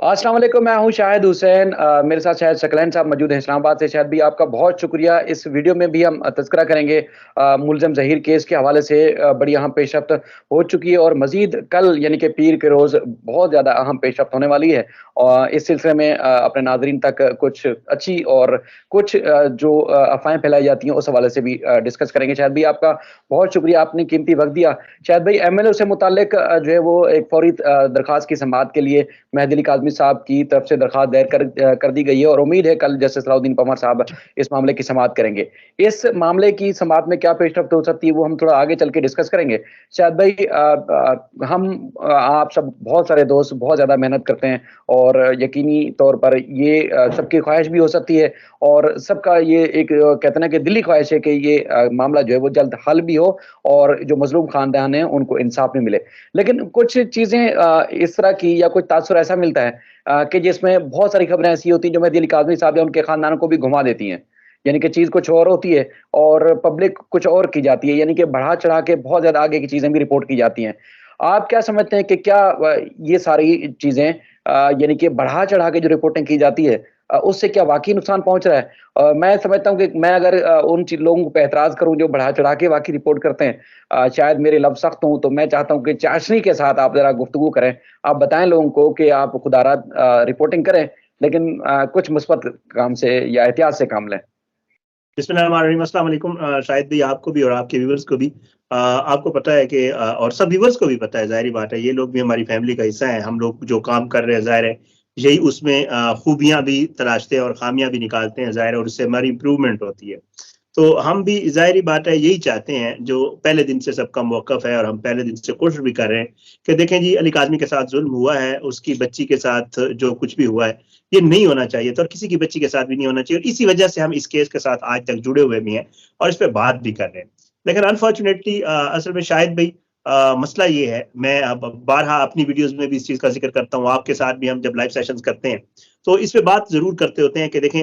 अस्सलाम वालेकुम, मैं हूँ शाहिद हुसैन। मेरे साथ शायद शकलैन साहब मौजूद हैं इस्लामाबाद से। शायद भी आपका बहुत शुक्रिया। इस वीडियो में भी हम तज़किरा करेंगे मुलज़म ज़हीर केस के हवाले से। बड़ी अहम पेशरफ़्त हो चुकी है और मज़ीद कल यानी कि पीर के रोज़ बहुत ज़्यादा अहम पेशरफ़्त होने वाली है। और इस सिलसिले में अपने नाज़रीन तक कुछ अच्छी और कुछ जो अफ़वाहें फैलाई जाती हैं उस हवाले से भी डिस्कस करेंगे। शायद भी आपका बहुत शुक्रिया, आपने कीमती वक़्त दिया। शायद भाई एमएलओ से मुताल्लिक जो है वो एक फ़ौरी दरख़्वास्त की समाअत के लिए मेहदी अली काज़मी साहब की तरफ से दरख्वास्त दायर कर दी गई है और उम्मीद है कल जस्टिस सलाउद्दीन पंवर साहब इस मामले की समाअत करेंगे। इस मामले की समाअत में क्या पेशरफ्त हो सकती है वो हम थोड़ा आगे चल के डिस्कस करेंगे। शायद भाई आप सब बहुत सारे दोस्त बहुत ज़्यादा मेहनत करते हैं और यकीनी तौर पर ये सबकी ख्वाहिश भी हो सकती है और सबका ये एक कहते हैं ना कि दिली ख्वाहिश है कि ये मामला जो है वो जल्द हल भी हो और जो मज़लूम ख़ानदान है उनको इंसाफ भी मिले। लेकिन कुछ चीज़ें इस तरह की या कुछ तासुर ऐसा मिलता है कि जिसमें बहुत सारी खबरें ऐसी होती हैं जो मेहदी अली काज़मी साहब या उनके खानदानों को भी घुमा देती हैं। यानी कि चीज़ कुछ और होती है और पब्लिक कुछ और की जाती है, यानी कि बढ़ा-चढ़ा के बहुत ज़्यादा आगे की चीज़ें भी रिपोर्ट की जाती हैं। आप क्या समझते हैं कि क्या ये सारी चीज़ें यानी कि बढ़ा-चढ़ा के जो रिपोर्टिंग की जाती है उससे क्या वाक़ई नुकसान पहुँच रहा है? मैं समझता हूँ कि मैं अगर उन लोगों पे एतराज़ करूँ जो बढ़ा-चढ़ा के वाक़ई रिपोर्ट करते हैं, शायद मेरे लफ्ज़ सख्त हों तो मैं चाहता हूँ कि चाशनी के साथ आप ज़रा गुफ्तगू करें। आप बताएँ लोगों को कि आप खुदारा रिपोर्टिंग करें, लेकिन कुछ मुस्बत काम से या एहतियात से काम लें। बिस्मिल्लाहिर्रहमानिर्रहीम, अस्सलाम वालेकुम। शायद भी आपको भी और आपके व्यूअर्स को भी आपको पता है कि और सब व्यूअर्स को भी पता है, ज़ाहिर-सी बात है, ये लोग भी हमारी फैमिली का हिस्सा हैं। हम लोग जो काम कर रहे हैं, ज़ाहिर है, यही उसमें खूबियाँ भी तलाशते हैं और खामियाँ भी निकालते हैं, ज़ाहिर है, और उससे हमारी इम्प्रूवमेंट होती है। तो हम भी ज़ाहिर-सी बात है यही चाहते हैं, जो पहले दिन से सबका मौक़िफ़ है और हम पहले दिन से कोशिश भी कर रहे हैं कि देखें जी, अली काज़मी के साथ ज़ुल्म हुआ है, उसकी बच्ची के साथ जो कुछ भी हुआ है, ये नहीं होना चाहिए था और किसी की बच्ची के साथ भी नहीं होना चाहिए और इसी वजह से हम इस केस के साथ आज तक जुड़े हुए भी हैं और इस पे बात भी कर रहे हैं। लेकिन अनफॉर्चुनेटली असल में शायद भई मसला ये है, मैं अब बारहा अपनी वीडियोज़ में भी इस चीज़ का ज़िक्र करता हूँ, आपके साथ भी हम जब लाइव सेशंस करते हैं, तो इस पे बात ज़रूर करते होते हैं कि देखें,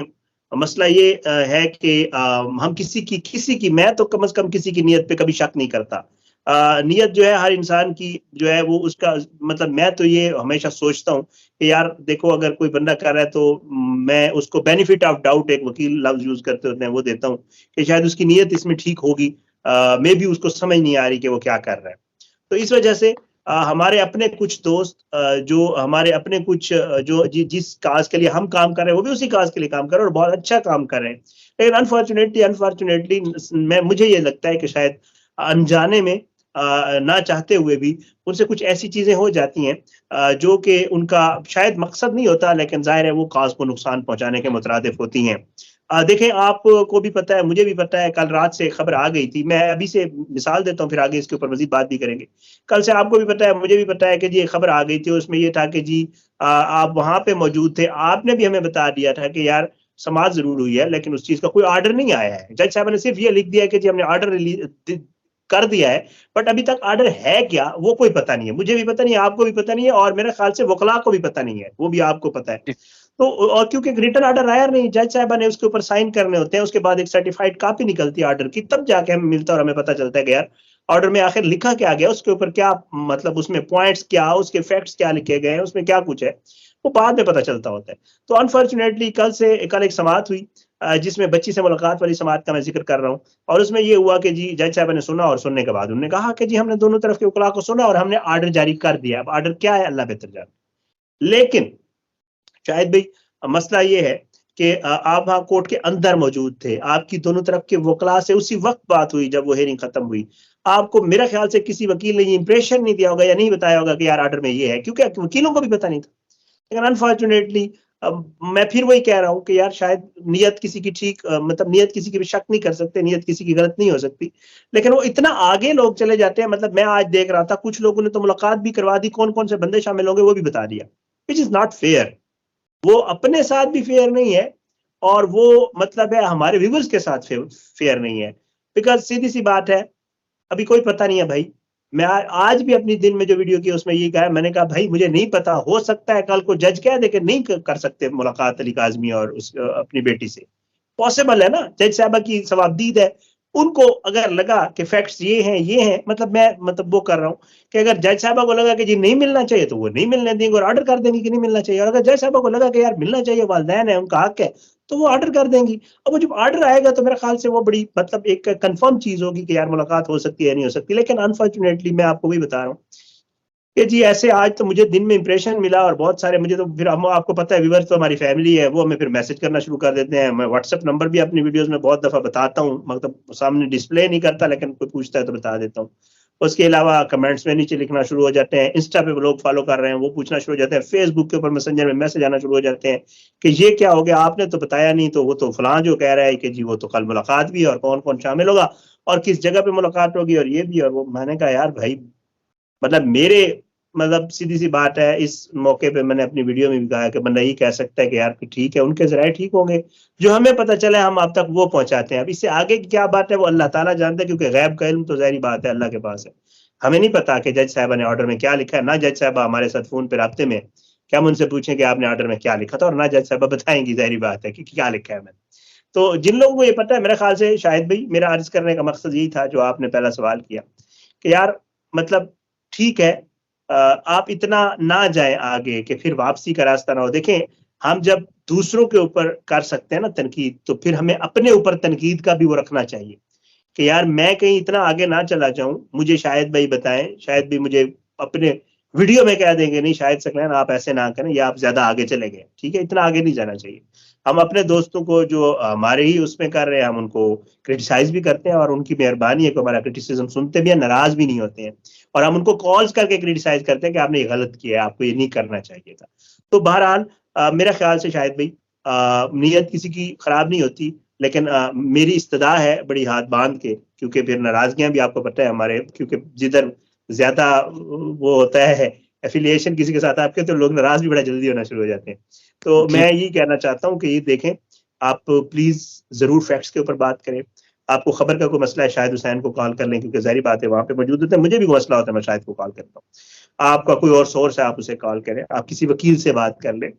मसला ये है कि हम किसी की मैं तो कम से कम किसी की नीयत पे कभी शक नहीं करता। नीयत जो है हर इंसान की जो है वो उसका मतलब मैं तो ये हमेशा सोचता हूँ कि यार देखो, अगर कोई बंदा कर रहा है तो मैं उसको बेनिफिट ऑफ डाउट, एक वकील लफ्ज़ यूज़ करते होते हैं, वो देता हूँ कि शायद उसकी नीयत इसमें ठीक होगी। मे बी उसको समझ नहीं आ रही कि वो क्या कर रहा है। तो इस वजह से हमारे अपने कुछ दोस्त जो हमारे अपने कुछ जो जिस काज के लिए हम काम कर रहे हैं, वो भी उसी काज के लिए काम कर रहे हैं और बहुत अच्छा काम कर रहे हैं। लेकिन अनफॉर्चुनेटली मैं मुझे ये लगता है कि शायद अनजाने में ना चाहते हुए भी उनसे कुछ ऐसी चीजें हो जाती हैं जो कि उनका शायद मकसद नहीं होता, लेकिन जाहिर है वो काज को नुकसान पहुंचाने के मुतरादिफ होती हैं। देखें, आपको भी पता है, मुझे भी पता है, कल रात से खबर आ गई थी। मैं अभी से मिसाल देता हूँ, फिर आगे इसके ऊपर मजीद बात भी करेंगे। कल से आपको भी पता है, मुझे भी पता है कि जी ये खबर आ गई थी, उसमें ये था कि जी आप वहां पे मौजूद थे, आपने भी हमें बता दिया था कि यार समाज जरूर हुई है लेकिन उस चीज का कोई ऑर्डर नहीं आया है। जज साहब ने सिर्फ ये लिख दिया कि जी हमने ऑर्डर रिलीज कर दिया है, बट अभी तक ऑर्डर है क्या वो कोई पता नहीं है। मुझे भी पता नहीं है, आपको भी पता नहीं है और मेरे ख्याल से वकला को भी पता नहीं है, वो भी आपको पता है। तो और क्योंकि रिटन ऑर्डर आया नहीं, जज साहबा ने उसके ऊपर साइन करने होते हैं, उसके बाद एक सर्टिफाइड कॉपी निकलती है ऑर्डर की, तब जाके हमें मिलता है और हमें पता चलता है कि यार ऑर्डर में आखिर लिखा क्या गया, उसके ऊपर क्या मतलब उसमें पॉइंट्स क्या, उसके फैक्ट्स क्या लिखे गए हैं, उसमें क्या कुछ है, वो बाद में पता चलता होता है। तो अनफॉर्चुनेटली कल एक समाअत हुई जिसमें बच्ची से मुलाकात वाली समाअत का मैं जिक्र कर रहा हूँ और उसमें ये हुआ कि जी जज साहब ने सुना और सुनने के बाद उन्होंने कहा कि जी हमने दोनों तरफ के वकला को सुना और हमने ऑर्डर जारी कर दिया। अब ऑर्डर क्या है अल्लाह बेहतर जाने। लेकिन शायद भाई मसला ये है कि आप वहां कोर्ट के अंदर मौजूद थे, आपकी दोनों तरफ के वकला से उसी वक्त बात हुई जब वो हेयरिंग खत्म हुई। आपको मेरा ख्याल से किसी वकील ने ये इंप्रेशन नहीं दिया होगा या नहीं बताया होगा कि यार ऑर्डर में ये है, क्योंकि वकीलों को भी पता नहीं था। लेकिन अनफॉर्चुनेटली मैं फिर वही कह रहा हूँ कि यार शायद नीयत किसी की ठीक मतलब नीयत किसी की भी शक नहीं कर सकते, नीयत किसी की गलत नहीं हो सकती, लेकिन वो इतना आगे लोग चले जाते हैं। मतलब मैं आज देख रहा था, कुछ लोगों ने तो मुलाकात भी करवा दी, कौन कौन से बंदे शामिल होंगे वो भी बता दिया, विच इज नॉट फेयर। वो अपने साथ भी फेयर नहीं है और वो मतलब है हमारे व्यूवर्स के साथ फेयर नहीं है। बिकॉज सीधी सी बात है, अभी कोई पता नहीं है भाई। मैं आज भी अपनी दिन में जो वीडियो की उसमें ये कहा, मैंने कहा भाई मुझे नहीं पता, हो सकता है कल को जज कह दे कि नहीं कर सकते मुलाकात अली काज़मी और उस अपनी बेटी से। पॉसिबल है ना, जज साहबा की सवाबदीद है, उनको अगर लगा कि फैक्ट्स ये हैं, मतलब मैं मतलब वो कर रहा हूँ कि अगर जज साहबा को लगा कि जी नहीं मिलना चाहिए तो वो नहीं मिलने देंगे और ऑर्डर कर देंगे कि नहीं मिलना चाहिए, और अगर जज साहबा को लगा कि यार मिलना चाहिए, वालिदैन है, उनका हक है, तो वो ऑर्डर कर देंगी। अब वो जब ऑर्डर आएगा तो मेरे ख्याल से वो बड़ी मतलब एक कंफर्म चीज होगी कि यार मुलाकात हो सकती है नहीं हो सकती। लेकिन अनफॉर्चुनेटली मैं आपको वही बता रहा हूँ कि जी ऐसे आज तो मुझे दिन में इंप्रेशन मिला, और बहुत सारे मुझे तो फिर हम आपको पता है व्यूअर्स तो हमारी फैमिली है, वो हमें फिर मैसेज करना शुरू कर देते हैं। मैं व्हाट्सएप नंबर भी अपनी वीडियोस में बहुत दफा बताता हूँ, मतलब सामने डिस्प्ले नहीं करता, लेकिन कोई पूछता है तो बता देता हूँ। उसके अलावा कमेंट्स में नीचे लिखना शुरू हो जाते हैं, इंस्टा पे लोग फॉलो कर रहे हैं वो पूछना शुरू हो जाते हैं, फेसबुक के ऊपर मैसेंजर में मैसेज आना शुरू हो जाते हैं कि ये क्या हो गया, आपने तो बताया नहीं, तो वो तो फलां जो कह रहा है कि जी वो तो कल मुलाकात भी है और कौन कौन शामिल होगा और किस जगह पे मुलाकात होगी और ये भी और वो। मैंने कहा यार भाई मतलब मेरे मतलब सीधी सी बात है, इस मौके पे मैंने अपनी वीडियो में भी कहा कि बंदा यही कह सकता है कि यार ठीक है, उनके जराए ठीक होंगे, जो हमें पता चला है हम आप तक वो पहुंचाते हैं। अब इससे आगे की क्या बात है वो अल्लाह ताला जानता है, क्योंकि गैब का इल्म तो ज़ाहिर बात है अल्लाह के पास है। हमें नहीं पता कि जज साहबा ने ऑर्डर में क्या लिखा है, ना जज साहबा हमारे साथ फोन पे राब्ते में क्या हम उनसे पूछें कि आपने ऑर्डर में क्या लिखा था, और ना जज साहबा बताएंगी, ज़ाहिर बात है कि क्या लिखा है मैंने। तो जिन लोगों को ये पता है, मेरे ख्याल से शायद भाई मेरा अर्ज करने का मकसद यही था जो आपने पहला सवाल किया कि यार मतलब ठीक है, आप इतना ना जाएं आगे कि फिर वापसी का रास्ता ना हो। देखें, हम जब दूसरों के ऊपर कर सकते हैं ना तनकीद, तो फिर हमें अपने ऊपर तनकीद का भी वो रखना चाहिए कि यार मैं कहीं इतना आगे ना चला जाऊं। मुझे शायद भाई बताएं, शायद भी मुझे अपने वीडियो में कह देंगे नहीं शायद सकलैन आप ऐसे ना करें या आप ज्यादा आगे चले गए, ठीक है, इतना आगे नहीं जाना चाहिए। हम अपने दोस्तों को जो हमारे ही उसमें कर रहे हैं हम उनको क्रिटिसाइज भी करते हैं, और उनकी मेहरबानी है कि हमारा क्रिटिसिज्म सुनते भी हैं, नाराज भी नहीं होते हैं, और हम उनको कॉल्स करके क्रिटिसाइज करते हैं कि आपने ये गलत किया है, आपको ये नहीं करना चाहिए था। तो बहरहाल मेरे ख्याल से शायद भाई नीयत किसी की खराब नहीं होती, लेकिन मेरी इस्तदा है बड़ी हाथ बांध के, क्योंकि फिर नाराजगियां भी आपको पता है हमारे, क्योंकि जिधर ज्यादा वो होता है एफिलिएशन किसी के साथ आपके, तो लोग नाराज भी बड़ा जल्दी होना शुरू हो जाते हैं। तो मैं यही कहना चाहता हूँ कि ये देखें, आप प्लीज जरूर फैक्ट्स के ऊपर बात करें। आपको खबर का कोई मसला है शाहिद हुसैन को कॉल कर लें, क्योंकि जाहिर बात है वहां पे मौजूद होते हैं। मुझे भी कोई मसला होता है मैं शाहिद को कॉल करता हूँ। आपका कोई और सोर्स है आप उसे कॉल करें, आप किसी वकील से बात कर लें,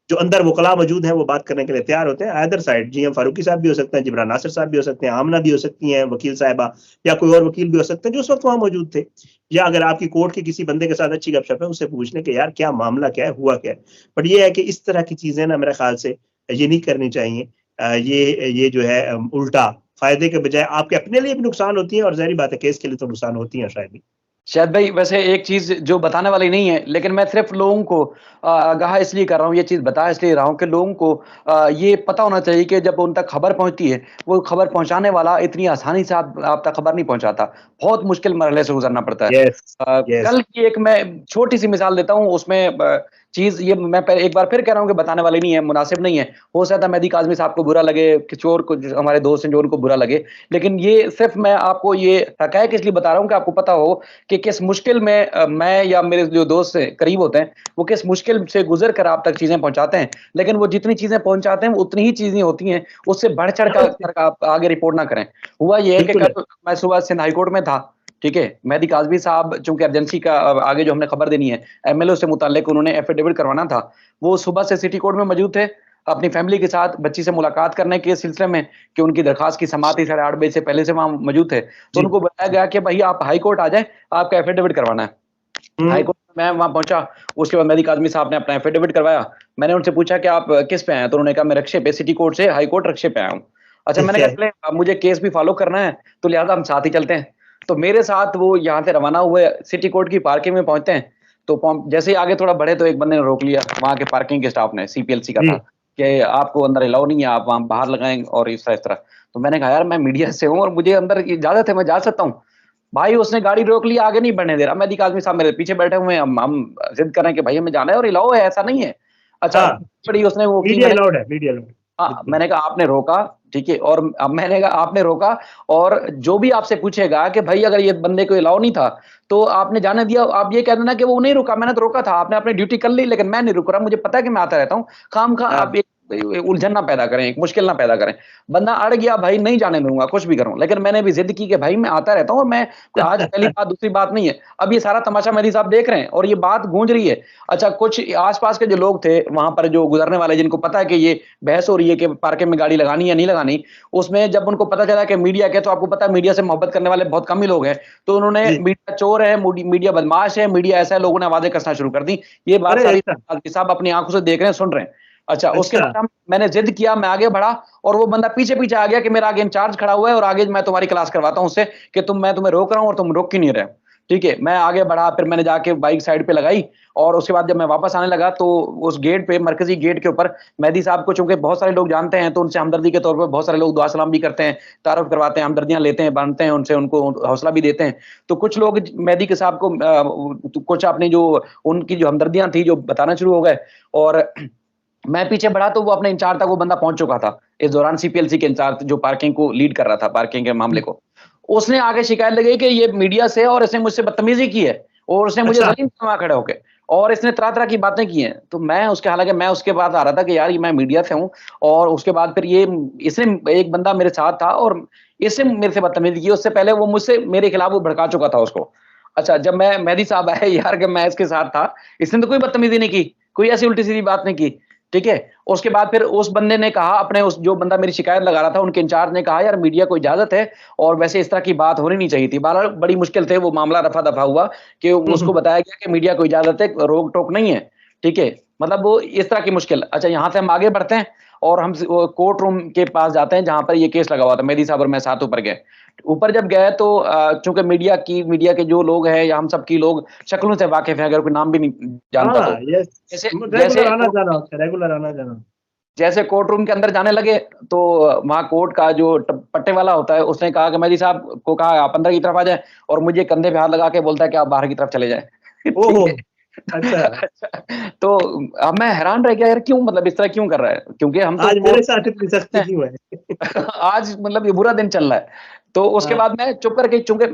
जो अंदर वकला मौजूद हैं वो बात करने के लिए तैयार होते हैं। अदर साइड जी फारूकी साहब भी हो सकते हैं, जिब्रान नासिर साहब भी हो सकते हैं, आमना भी हो सकती हैं वकील साहिबा, या कोई और वकील भी हो सकते हैं जो उस वक्त वहां मौजूद थे। या अगर आपकी कोर्ट के किसी बंदे के साथ अच्छी गपशप है, उससे पूछ लें कि यार क्या मामला क्या है, हुआ क्या है। बट ये है कि इस तरह की चीजें ना मेरे ख्याल से ये नहीं करनी चाहिए। ये जो है उल्टा फायदे के बजाय आपके अपने लिए भी नुकसान होती है, और जाहिर बात है केस के लिए तो नुकसान होती है शायद ही। शायद भाई वैसे एक चीज जो बताने वाली नहीं है, लेकिन मैं सिर्फ लोगों को आगाह इसलिए कर रहा हूँ, ये चीज बता इसलिए रहा हूँ कि लोगों को ये पता होना चाहिए कि जब उन तक खबर पहुंचती है, वो खबर पहुंचाने वाला इतनी आसानी से आप तक खबर नहीं पहुंचाता, बहुत मुश्किल मरहले से गुजरना पड़ता है। यस यस कल की एक मैं छोटी सी मिसाल देता हूँ, उसमें चीज ये मैं एक बार फिर कह रहा हूँ कि बताने वाली नहीं है, मुनासिब नहीं है। हो सकता है मेहदी काज़मी साहब को बुरा लगे, किशोर को जो हमारे दोस्त हैं जो उनको बुरा लगे, लेकिन ये सिर्फ मैं आपको ये हकायक इसलिए बता रहा हूँ कि आपको पता हो कि किस मुश्किल में मैं या मेरे जो दोस्त करीब होते हैं वो किस मुश्किल से गुजर कर आप तक चीजें पहुंचाते हैं। लेकिन वो जितनी चीजें पहुंचाते हैं उतनी ही चीजें होती हैं, उससे बढ़ चढ़ कर आप आगे रिपोर्ट ना करें। हुआ ये है कि कल मैं सुबह सिंध हाईकोर्ट में था, ठीक है, मेहदी काज़मी साहब चूंकि अर्जेंसी का आगे जो हमने खबर देनी है एमएलओ से मुताल्लिक उन्होंने एफिडेविट करवाना था, वो सुबह से सिटी कोर्ट में मौजूद थे अपनी फैमिली के साथ बच्ची से मुलाकात करने के सिलसिले में कि उनकी दरखास्त की समाअत 8:30 बजे से पहले से वहां मौजूद थे। तो उनको बताया गया कि भाई आप हाई कोर्ट आ जाए, आपका एफिडेविट करवाना है। हाई कोर्ट में मैं वहां पहुंचा, उसके बाद मेहदी काज़मी साहब ने अपना एफिडेविट करवाया। मैंने उनसे पूछा कि आप किस पे आए हैं, तो उन्होंने कहा मैं रक्शे पे, सिटी कोर्ट से हाई कोर्ट रक्शे पे आया हूँ। अच्छा, मैंने कहा चले अब मुझे केस भी फॉलो करना है तो लिहाजा हम साथ ही चलते हैं। तो मेरे साथ वो यहाँ से रवाना हुए, सिटी कोर्ट की पार्किंग में पहुंचते हैं, तो जैसे ही आगे थोड़ा बढ़े तो एक बंदे ने रोक लिया, वहां के पार्किंग के स्टाफ ने, सीपीएलसी का था, कि आपको अंदर अलाउ नहीं है, आप वहां बाहर लगाएं और इस तरह। तो मैंने कहा यार मैं मीडिया से हूँ और मुझे अंदर इजाजत है, मैं जा सकता हूँ। भाई उसने गाड़ी रोक ली, आगे नहीं बढ़ने दे रहा। मेहदी काज़मी साहब मेरे पीछे बैठे हुए हैं, हम जिद कर रहे हैं कि भाई हमें जाना है और अलाउ है, ऐसा नहीं है। अच्छा, बड़ी उसने वो की, मैंने कहा आपने रोका, ठीक है, और अब मैंने कहा आपने रोका, और जो भी आपसे पूछेगा कि भाई अगर ये बंदे को अलाउ नहीं था तो आपने जाने दिया, आप ये कह देना कि वो नहीं रुका, मैंने तो रोका था, आपने अपनी ड्यूटी कर ली, लेकिन मैं नहीं रुक रहा, मुझे पता है कि मैं आता रहता हूँ, खाम खा आप एक उलझन ना पैदा करें, एक मुश्किल ना पैदा करें। बंदा अड़ गया भाई, नहीं जाने दूंगा, कुछ भी करूं। लेकिन मैंने भी जिद की कि भाई मैं आता रहता हूं, और मैं कोई आज पहली बात दूसरी बात नहीं है। अब ये सारा तमाशा मेहदी साहब देख रहे हैं और ये बात गूंज रही है। अच्छा, कुछ आसपास के जो लोग थे वहां पर, जो गुजरने वाले, जिनको पता है कि ये बहस हो रही है कि पार्किंग में गाड़ी लगानी या नहीं लगानी, उसमें जब उनको पता चला कि मीडिया के, तो आपको पता है मीडिया से मोहब्बत करने वाले बहुत कम ही लोग हैं, तो उन्होंने जी। मीडिया चोर है, मीडिया बदमाश है, मीडिया ऐसा है, लोगों ने आवाजें कसना शुरू कर दी। ये बात अरे सारी अच्छा। साहब अपनी आंखों से देख रहे हैं, सुन रहे हैं। अच्छा, उसके अच्छा। बाद मैंने जिद किया, मैं आगे बढ़ा, और वो बंदा पीछे पीछे आ गया कि मेरा आगे इंचार्ज खड़ा हुआ है और आगे मैं तुम्हारी क्लास करवाता हूं उससे, कि मैं तुम्हें रोक रहा हूं और तुम रोक क्यों नहीं रहे। ठीक है, मैं आगे बढ़ा, फिर मैंने जाके बाइक साइड पे लगाई, और उसके बाद जब मैं वापस आने लगा तो उस गेट पे, मरकजी गेट के ऊपर, मेहदी साहब को चूंकि बहुत सारे लोग जानते हैं, तो उनसे हमदर्दी के तौर पर बहुत सारे लोग दुआ सलाम भी करते हैं, तारुफ करवाते हैं, हमदर्दियां लेते हैं, बांटते हैं उनसे, उनको हौसला भी देते हैं। तो कुछ लोग मेहदी के साहब को कुछ अपनी जो उनकी जो हमदर्दियां थी जो बताना शुरू हो गए, और मैं पीछे बढ़ा तो वो अपने इंचार्ज तक वो बंदा पहुंच चुका था। इस दौरान सीपीएलसी के इंचार्ज जो पार्किंग को लीड कर रहा था, पार्किंग के मामले को, उसने आगे शिकायत लगाई कि ये मीडिया से, और इसने मुझसे बदतमीजी की है, और उसने मुझे अच्छा। जलील किया खड़े होके, और इसने तरह तरह की बातें की हैं। तो मैं उसके, हालांकि मैं उसके बाद आ रहा था कि यार ये मैं मीडिया से हूं, और उसके बाद फिर ये, इसने, एक बंदा मेरे साथ था और इसने मेरे से बदतमीजी की। उससे पहले वो मुझसे, मेरे खिलाफ वो भड़का चुका था उसको। अच्छा, जब मैं, मेहदी साहब आए यार, कि मैं इसके साथ था, इसने तो कोई बदतमीजी नहीं की, कोई ऐसी उल्टी सीधी बात नहीं की। ठीक है, उसके बाद फिर उस बंदे ने कहा, अपने उस जो बंदा मेरी शिकायत लगा रहा था, उनके इंचार्ज ने कहा, यार मीडिया को इजाजत है, और वैसे इस तरह की बात होनी नहीं चाहिए थी। बहरहाल बड़ी मुश्किल से वो मामला रफा दफा हुआ, कि उसको बताया गया कि मीडिया को इजाजत है, रोक टोक नहीं है। ठीक है, मतलब वो इस तरह की मुश्किल। अच्छा, यहां से हम आगे बढ़ते हैं, और हम कोर्ट रूम के पास जाते हैं, जहां पर ये केस लगा हुआ था। मेहदी साहब और मैं साथ ऊपर गए। ऊपर जब गए तो चूंकि मीडिया के जो लोग हैं, या हम सब की लोग शक्लों से वाकिफ हैं, अगर कोई नाम भी नहीं जानता हाँ, तो। यस। जैसे रेगुलर जैसे आना जाना होता है, रेगुलर आना जाना। जैसे कोर्ट रूम के अंदर जाने लगे, तो वहां कोर्ट का जो पट्टे वाला होता है, उसने कहा कि मेहदी साहब को कहा आप अंदर की तरफ आ जाए, और मुझे कंधे पे हाथ लगा के बोलता है कि आप बाहर की तरफ चले जाए। ठीक ओहो। है। अच्छा। अच्छा, तो अब मैं हैरान रह गया, यार क्यों, मतलब इस तरह क्यों कर रहा है, क्योंकि हम तो आज कोर्ट मेरे साथ इतनी सख्ती क्यों है? आज मतलब ये बुरा दिन चल रहा है। तो उसके हाँ। बाद मैं चुप करके, चूंकि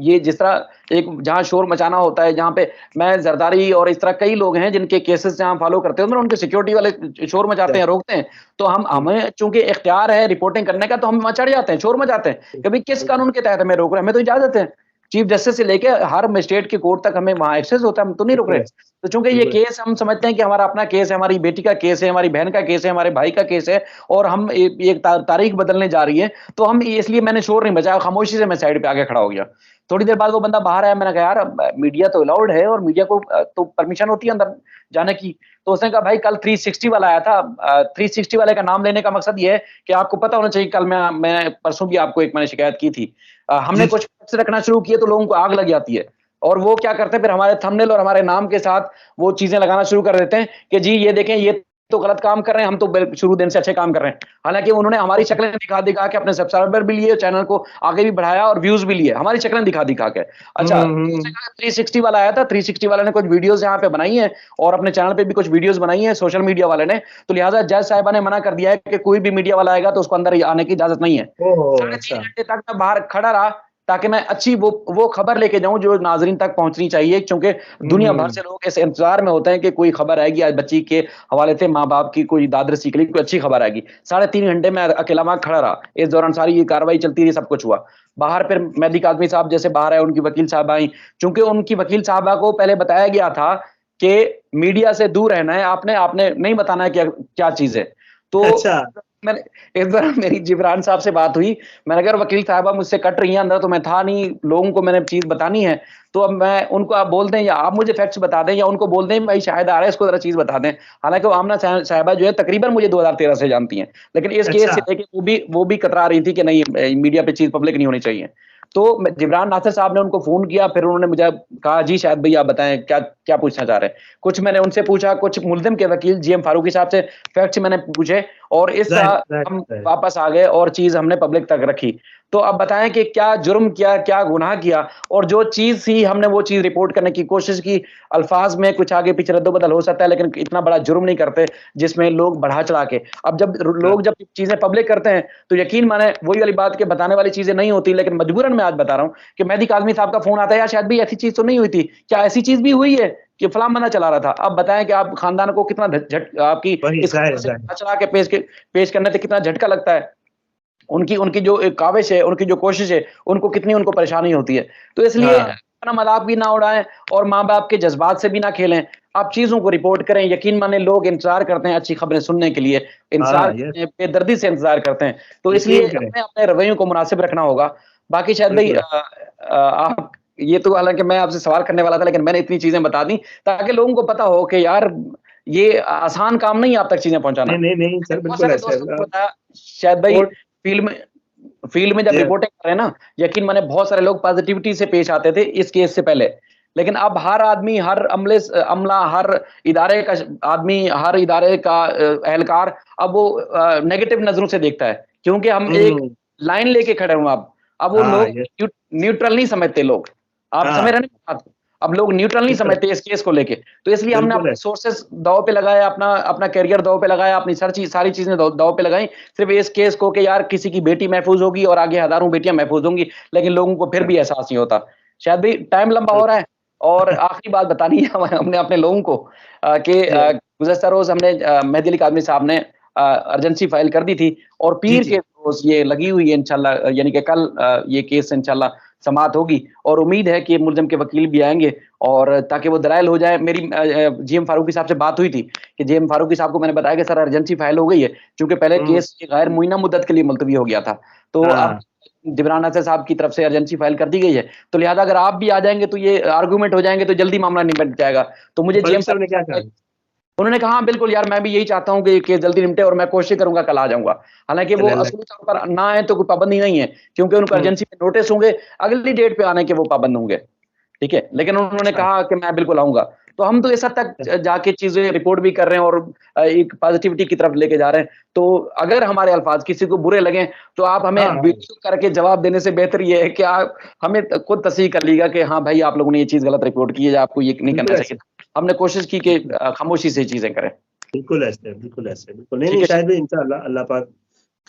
ये जिस तरह एक जहां शोर मचाना होता है, जहां पे मैं, जरदारी और इस तरह कई लोग हैं जिनके केसेस जहां फॉलो करते हैं, उनके सिक्योरिटी वाले शोर मचाते हैं, रोकते हैं। तो हमें चूंकि इख्तियार है रिपोर्टिंग करने का, तो हम वहां चढ़ जाते हैं, शोर मचाते हैं। कभी किस कानून के तहत हमें रोक रहे हैं, हमें तो इजाजत है, चीफ जस्टिस से लेके हर मजिस्ट्रेट के कोर्ट तक हमें वहां एक्सेस होता है, हम तो नहीं रुक रहे। बिल्कुल। तो चूंकि ये बिल्कुल। केस हम समझते हैं कि हमारा अपना केस है, हमारी बेटी का केस है, हमारी बहन का केस है, हमारे भाई का केस है, और हम एक तारीख बदलने जा रही है, तो हम, इसलिए मैंने शोर नहीं बचाया, खामोशी से मैं साइड पे आके खड़ा हो गया। थोड़ी देर बाद वो बंदा बाहर आया, मैंने कहा यार मीडिया तो अलाउड है, और मीडिया को तो परमिशन होती है अंदर जाने की। तो उसने कहा भाई कल 360 वाला आया था, 360 वाले का नाम लेने का मकसद ये है कि आपको पता होना चाहिए, कल मैं परसों भी आपको एक मैंने शिकायत की थी, हमने जी। कुछ फैक्ट्स रखना शुरू किए तो लोगों को आग लग जाती है, और वो क्या करते हैं फिर, हमारे थंबनेल और हमारे नाम के साथ वो चीजें लगाना शुरू कर देते हैं कि जी ये देखें, ये तो गलत काम कर रहे हैं, हम तो शुरू दिन से अच्छे काम कर रहे हैं। हालांकि उन्होंने हमारी शक्लें दिखा दिखा के अपने सब्सक्राइबर भी लिए, चैनल को आगे भी बढ़ाया, और व्यूज भी लिए, हमारी शक्लें दिखा दिखा के। अच्छा, हम्म। 360 वाला आया था, 360 वाले ने कुछ वीडियोस यहाँ पे बनाई है, और अपने चैनल पे भी कुछ वीडियोस बनाई है सोशल मीडिया वाले ने। तो लिहाजा जज साहिबा ने मना कर दिया है कि कोई भी मीडिया वाला आएगा तो उसको अंदर आने की इजाजत नहीं है। ओहो। साढ़े अच्छा। 3 घंटे तक मैं बाहर खड़ा रहा, ताकि मैं अच्छी वो खबर लेके जाऊं जो नाजरीन तक पहुंचनी चाहिए, क्योंकि दुनिया भर हम्म। से लोग इस इंतजार में होते हैं कि कोई खबर आएगी, आज बच्ची के हवाले से माँ बाप की कोई दादरसी के लिए कोई अच्छी खबर आएगी। 3.5 घंटे मैं अकेला वहां खड़ा रहा, इस दौरान सारी ये कार्रवाई चलती रही, सब कुछ हुआ। बाहर फिर मेहदी काज़मी साहब जैसे बाहर आए, उनकी वकील साहब आई, चूंकि उनकी वकील साहबा को पहले बताया गया था कि मीडिया से दूर रहना है, आपने आपने नहीं बताना है क्या क्या चीज है। तो अच्छा। मैंने, इस बार मेरी जिब्रान साहब से बात हुई, मैंने कहा वकील साहबा मुझसे कट रही हैं अंदर, तो मैं था नहीं, लोगों को मैंने चीज बतानी है, तो अब मैं उनको, आप बोल दें या आप मुझे फैक्ट्स बता दें, या उनको बोल दें भाई शायद आ रहा है, इसको जरा चीज बता दें। हालांकि वो आमना साहिबा जो है तकरीबन मुझे 2013 से जानती हैं, लेकिन इस केस अच्छा। से लेके वो भी कतरा रही थी कि नहीं, मीडिया पे चीज पब्लिक नहीं होनी चाहिए। तो जिब्रान नासिर साहब ने उनको फोन किया, फिर उन्होंने मुझे कहा जी शायद भैया आप बताएं क्या क्या पूछना चाह रहे हैं। कुछ मैंने उनसे पूछा, कुछ मुल्जिम के वकील जीएम फारूकी साहब से फैक्ट्स मैंने पूछे, और इस जाहिर तरह जाहिर हम जाहिर। वापस आ गए और चीज हमने पब्लिक तक रखी। तो अब बताएं कि क्या जुर्म किया, क्या गुनाह किया, और जो चीज थी हमने वो चीज रिपोर्ट करने की कोशिश की। अल्फाज में कुछ आगे पीछे रद्दोबदल हो सकता है, लेकिन इतना बड़ा जुर्म नहीं करते जिसमें लोग बढ़ा चढ़ा के। अब जब लोग जब चीजें पब्लिक करते हैं तो यकीन माने वही वाली बात के बताने वाली चीजें नहीं होती, लेकिन मजबूरन मैं आज बता रहा हूं कि मेहदी काज़मी साहब का फोन आता है, यार शायद भी ऐसी चीज तो नहीं हुई थी, क्या ऐसी चीज भी हुई है कि फलां बंदा चला रहा था। अब बताएं कि आप खानदान को कितना आपकी इस चढ़ा के पेश करने से कितना झटका लगता है। उनकी उनकी जो काविश है, उनकी जो कोशिश है, उनको कितनी उनको परेशानी होती है। तो इसलिए अपना मजाक भी ना उड़ाएं और माँ बाप के जज्बात से भी ना खेलें। आप चीजों को रिपोर्ट करें। यकीन माने लोग इंतजार करते हैं अच्छी खबरें सुनने के लिए, इंतजार करते हैं, बेदर्दी से इंतजार करते हैं। तो इसलिए हमें अपने रवैयों को मुनासिब रखना होगा। बाकी शायद भाई आप, ये तो हालांकि मैं आपसे सवाल करने वाला था, लेकिन मैंने इतनी चीजें बता दी ताकि लोगों को पता हो कि यार ये आसान काम नहीं है आप तक चीजें पहुंचाना। नहीं सर, बिल्कुल ऐसा शायद भाई फील्ड में जब रिपोर्टिंग कर रहे हैं ना, यकीन माने बहुत सारे लोग पॉजिटिविटी से पेश आते थे इस केस से पहले, लेकिन अब हर आदमी, हर अमला, हर इदारे का आदमी, हर इदारे का एहलकार अब वो नेगेटिव नजरों से देखता है, क्योंकि हम एक लाइन लेके खड़े हुए। अब वो लोग न्यूट्रल नहीं समझते लोग, आप समझ रहे हैं, अब लोग न्यूट्रल नहीं समझते इस केस को लेके। तो इसलिए हमने अपने सोर्सेस दाव पे लगाया, अपना करियर दाव पे लगाया, अपनी सारी चीजें दाव पे लगाई, सिर्फ इस केस को कि यार किसी की बेटी महफूज होगी और आगे हजारों बेटियां महफूज होंगी, लेकिन लोगों को फिर भी एहसास नहीं होता। शायद भी टाइम लंबा हो रहा है। और आखिरी बात बतानी है हमने अपने लोगों को कि गुज़श्ता रोज हमने मेहदी अली काज़मी साहब ने अर्जेंसी फाइल कर दी थी और पीर के रोज ये लगी हुई है इंशाल्लाह, यानी कि कल ये केस इंशाल्लाह समाअत होगी और उम्मीद है कि मुलजिम के वकील भी आएंगे और ताकि वो दलाइल हो जाए। मेरी जीएम फारूकी साहब से बात हुई थी कि जीएम फारूकी साहब को मैंने बताया कि सर अर्जेंसी फाइल हो गई है, क्योंकि पहले केस गैर मुइना मुद्दत के लिए मुलतवी हो गया था। तो अब जिब्रान नासिर साहब की तरफ से अर्जेंसी फाइल कर दी गई है, तो लिहाजा अगर आप भी आ जाएंगे तो ये आर्गूमेंट हो जाएंगे, तो जल्दी मामला निपट जाएगा। तो मुझे जीएम साहब ने क्या कहा, उन्होंने कहा बिल्कुल यार, मैं भी यही चाहता हूं कि ये केस जल्दी निपटे और मैं कोशिश करूंगा कल आ जाऊंगा। हालांकि वो असली तौर पर ना आए तो कोई पाबंदी नहीं है, क्योंकि उनको अर्जेंसी में नोटिस होंगे, अगली डेट पे आने के वो पाबंद होंगे, ठीक है। लेकिन उन्होंने कहा कि मैं बिल्कुल आऊंगा। तो हम तो इस हद तक जाके चीजें रिपोर्ट भी कर रहे हैं और एक पॉजिटिविटी की तरफ लेके जा रहे हैं। तो अगर हमारे अल्फाज किसी को बुरे लगे तो आप हमें वीडियो करके जवाब देने से बेहतर ये है कि आप हमें खुद तस्दीक कर लीजिएगा कि हाँ भाई आप लोगों ने ये चीज गलत रिपोर्ट की है, आपको ये नहीं करना चाहिए। हमने कोशिश की कि खामोशी से चीजें करें। बिल्कुल ऐसे नहीं शायद इंशाअल्लाह अल्लाह पाक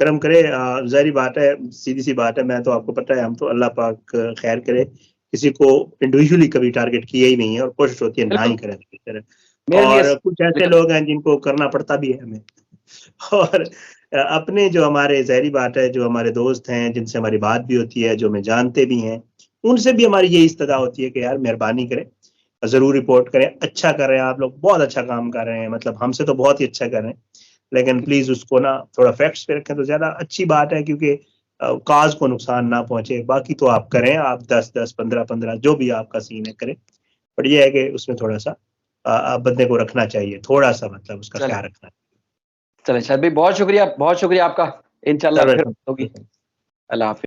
करम करे। जाहिर बात है, सीधी सी बात है, मैं तो आपको पता है हम तो अल्लाह पाक खैर करे, किसी को इंडिविजुअली कभी टारगेट किया ही नहीं है और कोशिश होती है ना ही करें। और कुछ ऐसे लोग हैं जिनको करना पड़ता भी है हमें। और अपने जो हमारे ज़ाहिरी बात है, जो हमारे दोस्त हैं जिनसे हमारी बात भी होती है, जो हमें जानते भी हैं, उनसे भी हमारी यही इस्तदा होती है कि यार मेहरबानी करें, जरूर रिपोर्ट करें। अच्छा कर रहे हैं आप लोग, बहुत अच्छा काम कर रहे हैं, मतलब हमसे तो बहुत ही अच्छा कर रहे हैं, लेकिन प्लीज उसको ना थोड़ा फैक्ट्स पे रखें तो ज्यादा अच्छी बात है, क्योंकि काज को नुकसान ना पहुंचे। बाकी तो आप करें, आप 10-10, 15-15 जो भी आपका सीन है करें, पर यह है कि उसमें थोड़ा सा बंदे को रखना चाहिए, थोड़ा सा मतलब उसका ख्याल रखना चाहिए। चलें शायद भाई, बहुत शुक्रिया आपका। इंशाल्लाह फिर होगी। अल्लाह हाफिज़।